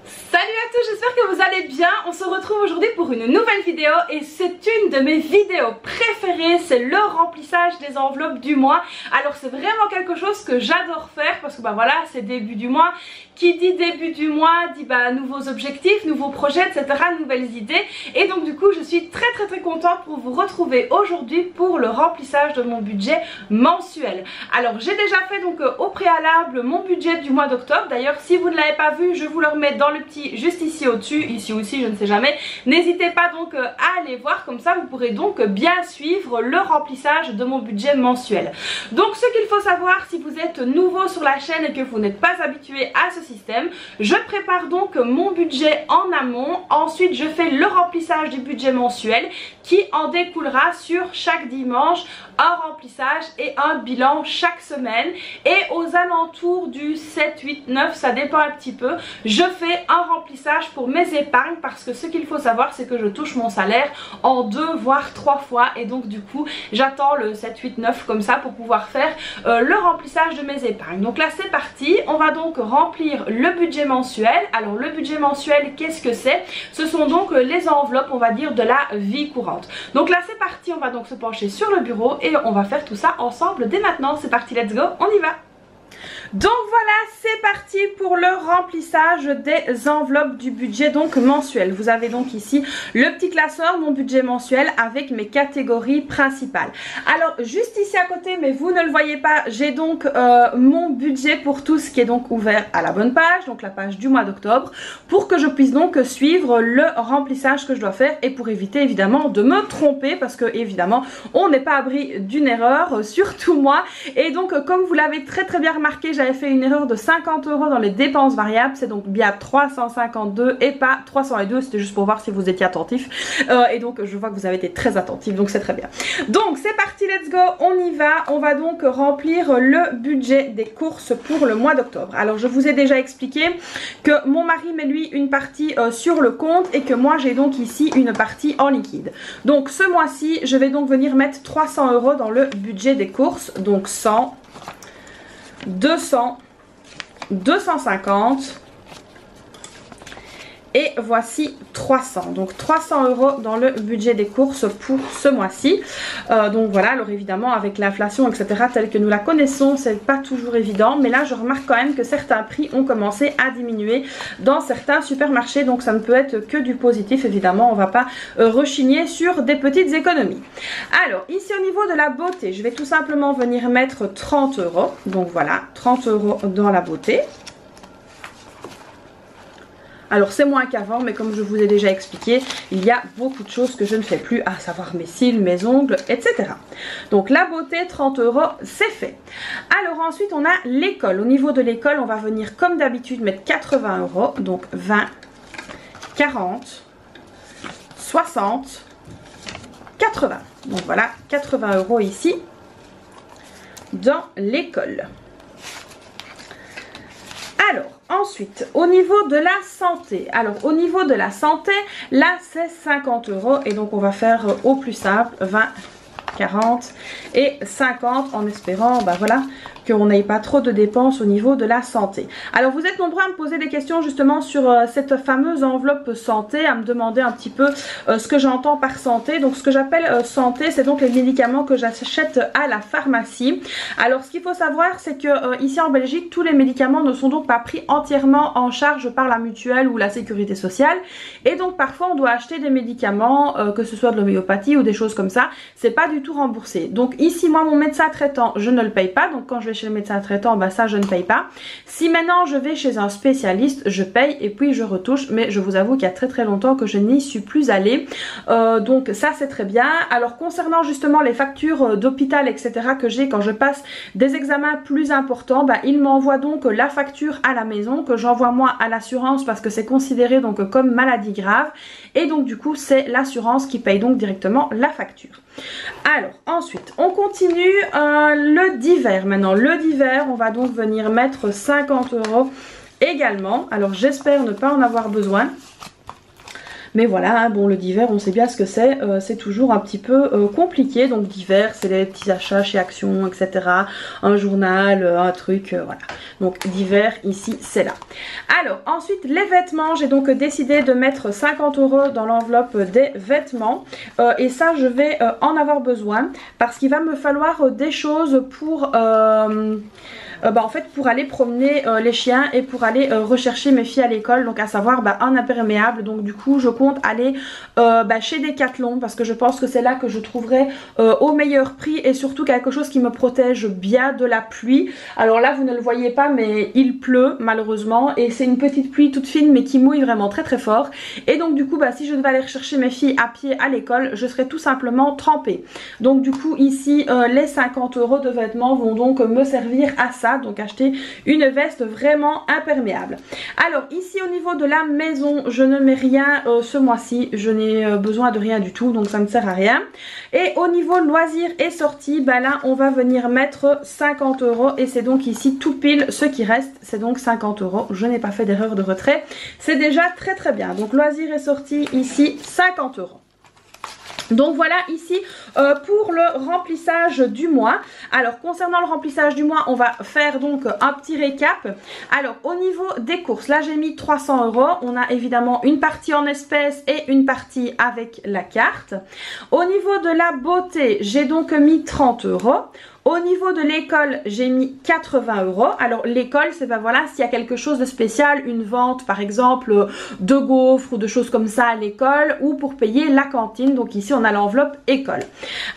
Salut à tous, j'espère que vous allez bien. On se retrouve aujourd'hui pour une nouvelle vidéo et c'est une de mes vidéos préférées, c'est le remplissage des enveloppes du mois. Alors c'est vraiment quelque chose que j'adore faire parce que bah voilà, c'est début du mois. Qui dit début du mois dit bah nouveaux objectifs, nouveaux projets, etc., nouvelles idées. Et donc du coup je suis très contente pour vous retrouver aujourd'hui pour le remplissage de mon budget mensuel. Alors j'ai déjà fait donc au préalable mon budget du mois d'octobre. D'ailleurs si vous ne l'avez pas vu, je vous le remets dans le petit juste ici au-dessus, ici aussi je ne sais jamais. N'hésitez pas donc à aller voir, comme ça vous pourrez donc bien suivre le remplissage de mon budget mensuel. Donc ce qu'il faut savoir si vous êtes nouveau sur la chaîne et que vous n'êtes pas habitué à ce système, je prépare donc mon budget en amont, ensuite je fais le remplissage du budget mensuel qui en découlera sur chaque dimanche un remplissage et un bilan chaque semaine, et aux alentours du 7, 8, 9, ça dépend un petit peu, je fais un remplissage pour mes épargnes parce que ce qu'il faut savoir c'est que je touche mon salaire en 2 voire 3 fois et donc du coup j'attends le 7, 8, 9 comme ça pour pouvoir faire le remplissage de mes épargnes. Donc là c'est parti, on va donc remplir le budget mensuel. Alors le budget mensuel, qu'est-ce que c'est? Ce sont donc les enveloppes, on va dire, de la vie courante. Donc là c'est parti, on va donc se pencher sur le bureau et on va faire tout ça ensemble dès maintenant. C'est parti, let's go, on y va. Donc voilà, c'est parti pour le remplissage des enveloppes du budget donc mensuel. Vous avez donc ici le petit classeur, mon budget mensuel avec mes catégories principales. Alors juste ici à côté, mais vous ne le voyez pas, j'ai donc mon budget pour tout ce qui est donc ouvert à la bonne page, donc la page du mois d'octobre, pour que je puisse donc suivre le remplissage que je dois faire et pour éviter évidemment de me tromper parce que évidemment on n'est pas abri d'une erreur, surtout moi. Et donc comme vous l'avez très bien remarqué, j'avais fait une erreur de 50 € dans les dépenses variables, c'est donc bien 352 et pas 302, c'était juste pour voir si vous étiez attentif et donc je vois que vous avez été très attentif, donc c'est très bien. Donc c'est parti, let's go, on y va. On va donc remplir le budget des courses pour le mois d'octobre. Alors je vous ai déjà expliqué que mon mari met lui une partie sur le compte et que moi j'ai donc ici une partie en liquide. Donc ce mois-ci je vais donc venir mettre 300 € dans le budget des courses, donc 100, 200, 250 et voici 300. Donc 300 € dans le budget des courses pour ce mois-ci. Donc voilà, alors évidemment avec l'inflation etc telle que nous la connaissons, c'est pas toujours évident, mais là je remarque quand même que certains prix ont commencé à diminuer dans certains supermarchés, donc ça ne peut être que du positif. Évidemment on va pas rechigner sur des petites économies. Alors ici au niveau de la beauté, je vais tout simplement venir mettre 30 €. Donc voilà, 30 € dans la beauté. Alors c'est moins qu'avant, mais comme je vous ai déjà expliqué, il y a beaucoup de choses que je ne fais plus, à savoir mes cils, mes ongles, etc. Donc la beauté, 30 €, c'est fait. Alors ensuite on a l'école. Au niveau de l'école, on va venir comme d'habitude mettre 80 €. Donc 20, 40, 60, 80. Donc voilà, 80 € ici dans l'école. Alors ensuite au niveau de la santé, là c'est 50 € et donc on va faire au plus simple 20, 40 et 50 en espérant bah voilà qu'on n'ait pas trop de dépenses au niveau de la santé. Alors vous êtes nombreux à me poser des questions justement sur cette fameuse enveloppe santé, à me demander un petit peu ce que j'entends par santé. Donc ce que j'appelle santé, c'est donc les médicaments que j'achète à la pharmacie. Alors ce qu'il faut savoir c'est que ici en Belgique, tous les médicaments ne sont donc pas pris entièrement en charge par la mutuelle ou la sécurité sociale, et donc parfois on doit acheter des médicaments, que ce soit de l'homéopathie ou des choses comme ça, c'est pas du tout remboursé. Donc ici moi mon médecin traitant je ne le paye pas, donc quand je vais chez le médecin traitant, bah ça je ne paye pas. Si maintenant je vais chez un spécialiste, je paye et puis je retouche, mais je vous avoue qu'il y a très longtemps que je n'y suis plus allée, donc ça c'est très bien. Alors concernant justement les factures d'hôpital etc que j'ai quand je passe des examens plus importants, bah il m'envoie donc la facture à la maison que j'envoie moi à l'assurance parce que c'est considéré donc comme maladie grave, et donc du coup c'est l'assurance qui paye donc directement la facture. Alors ensuite on continue le divers. Maintenant le divers, on va donc venir mettre 50 € également. Alors j'espère ne pas en avoir besoin, Mais voilà, hein, bon le d'hiver on sait bien ce que c'est toujours un petit peu compliqué. Donc d'hiver c'est les petits achats chez Action, etc. Un journal, un truc, voilà. Donc d'hiver ici c'est là. Alors ensuite les vêtements, j'ai donc décidé de mettre 50 € dans l'enveloppe des vêtements. Et ça je vais en avoir besoin parce qu'il va me falloir des choses pour... en fait pour aller promener les chiens et pour aller rechercher mes filles à l'école, donc à savoir un imperméable. Donc du coup je compte aller chez Decathlon parce que je pense que c'est là que je trouverai au meilleur prix et surtout quelque chose qui me protège bien de la pluie. Alors là vous ne le voyez pas mais il pleut malheureusement et c'est une petite pluie toute fine mais qui mouille vraiment très très fort. Et donc du coup si je devais aller rechercher mes filles à pied à l'école, je serais tout simplement trempée. Donc du coup ici les 50 € de vêtements vont donc me servir à ça. Donc acheter une veste vraiment imperméable. Alors ici au niveau de la maison je ne mets rien ce mois-ci, je n'ai besoin de rien du tout donc ça ne sert à rien. Et au niveau loisirs et sorties, là on va venir mettre 50 € et c'est donc ici tout pile ce qui reste, c'est donc 50 €. Je n'ai pas fait d'erreur de retrait, c'est déjà très très bien. Donc loisirs et sorties ici 50 €. Donc voilà ici pour le remplissage du mois. Alors concernant le remplissage du mois, on va faire donc un petit récap. Alors au niveau des courses, là j'ai mis 300 €. On a évidemment une partie en espèces et une partie avec la carte. Au niveau de la beauté, j'ai donc mis 30 €. Au niveau de l'école, j'ai mis 80 €. Alors l'école, c'est voilà, s'il y a quelque chose de spécial, une vente par exemple de gaufres ou de choses comme ça à l'école ou pour payer la cantine. Donc ici on a l'enveloppe école.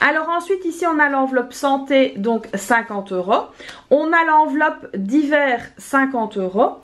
Alors ensuite ici on a l'enveloppe santé, donc 50 €. On a l'enveloppe d'hiver 50 €.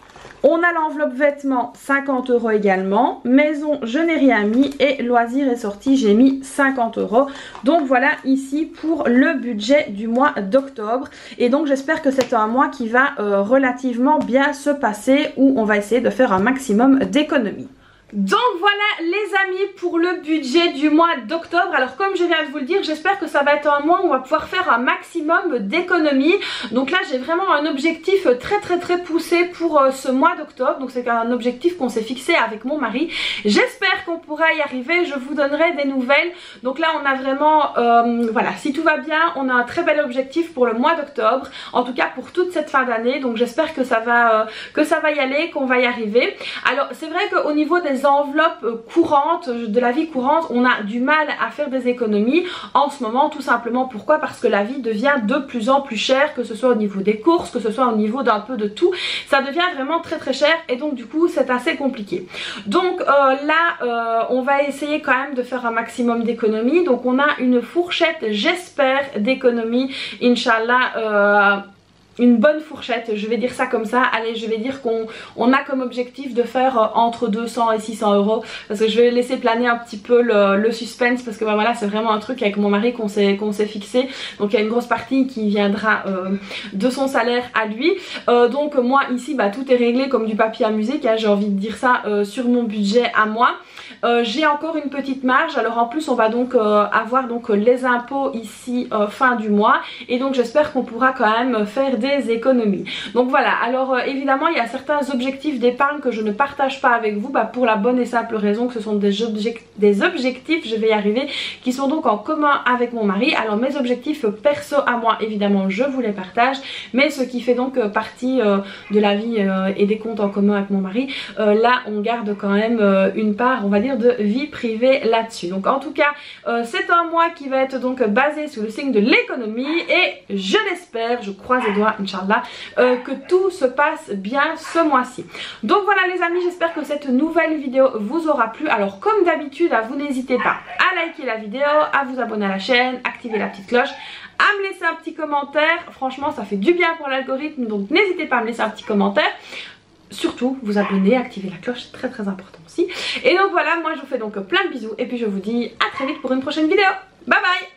On a l'enveloppe vêtements 50 € également. Maison je n'ai rien mis et loisirs et sorties j'ai mis 50 €. Donc voilà ici pour le budget du mois d'octobre. Et donc j'espère que c'est un mois qui va relativement bien se passer où on va essayer de faire un maximum d'économies. Donc voilà les amis pour le budget du mois d'octobre. Alors comme je viens de vous le dire, j'espère que ça va être un mois où on va pouvoir faire un maximum d'économies. Donc là j'ai vraiment un objectif très poussé pour ce mois d'octobre. Donc c'est un objectif qu'on s'est fixé avec mon mari. J'espère qu'on pourra y arriver, je vous donnerai des nouvelles. Donc là on a vraiment, voilà, si tout va bien, on a un très bel objectif pour le mois d'octobre. En tout cas pour toute cette fin d'année. Donc j'espère que ça va y aller, qu'on va y arriver. Alors c'est vrai qu'au niveau des enveloppes courantes, de la vie courante, on a du mal à faire des économies en ce moment, tout simplement. Pourquoi? Parce que la vie devient de plus en plus chère, que ce soit au niveau des courses, que ce soit au niveau d'un peu de tout, ça devient vraiment très cher et donc du coup c'est assez compliqué. Donc on va essayer quand même de faire un maximum d'économies. Donc on a une fourchette, j'espère, d'économies, Inch'Allah. Une bonne fourchette, je vais dire ça comme ça. Allez, je vais dire qu'on a comme objectif de faire entre 200 et 600 € parce que je vais laisser planer un petit peu le suspense parce que voilà, c'est vraiment un truc avec mon mari qu'on s'est fixé. Donc il y a une grosse partie qui viendra de son salaire à lui. Donc moi ici tout est réglé comme du papier à musique, hein, j'ai envie de dire ça, sur mon budget à moi. J'ai encore une petite marge. Alors en plus on va donc avoir donc les impôts ici fin du mois et donc j'espère qu'on pourra quand même faire des économies. Donc voilà, alors évidemment il y a certains objectifs d'épargne que je ne partage pas avec vous pour la bonne et simple raison que ce sont des objectifs, je vais y arriver, qui sont donc en commun avec mon mari. Alors mes objectifs perso à moi évidemment je vous les partage, mais ce qui fait donc partie de la vie et des comptes en commun avec mon mari, là on garde quand même une part, on va dire, de vie privée là-dessus. Donc en tout cas c'est un mois qui va être donc basé sous le signe de l'économie et je l'espère, je croise les doigts Inch'Allah, que tout se passe bien ce mois-ci. Donc voilà les amis, j'espère que cette nouvelle vidéo vous aura plu. Alors comme d'habitude, vous n'hésitez pas à liker la vidéo, à vous abonner à la chaîne, activer la petite cloche, à me laisser un petit commentaire. Franchement ça fait du bien pour l'algorithme, donc n'hésitez pas à me laisser un petit commentaire. Surtout vous abonner, activer la cloche, c'est très important aussi. Et donc voilà, moi je vous fais donc plein de bisous et puis je vous dis à très vite pour une prochaine vidéo. Bye bye.